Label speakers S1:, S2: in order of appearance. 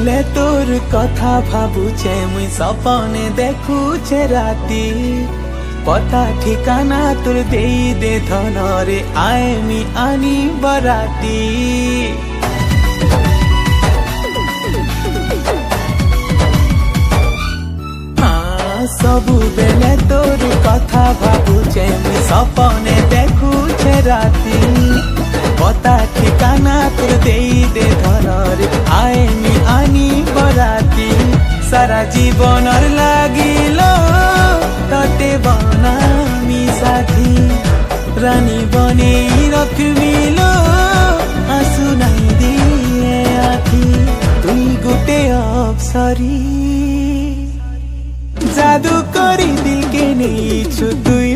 S1: বেলে তোর কথা ভাবুছে মুই সপনে দেখুছে রাতি পতা ঠিকানা তোর দেই দে ধনরে আইমি আনি বরাতি ସବୁବେଳେ ତୋର କଥା ଭାବୁଛେ ମୁଁ ସପନେ ଦେଖୁଛେ ରାତି ପତା ଠିକାନା ତୋର ଦେଇ ଦେ ଧନରେ ଆଏମି ଆନି ବରାତି ସାରା ଜୀବନର ଲାଗିଲ ତତେ ବନାମି ସାଥୀ ରାନୀ ବନେଇ ରଖିବିଲ ଆସୁ ନାହିଁ ଦିଏ ଆଖି তুই গোটে অপসরি জাদু করি দিলকে নিয়েছু তুই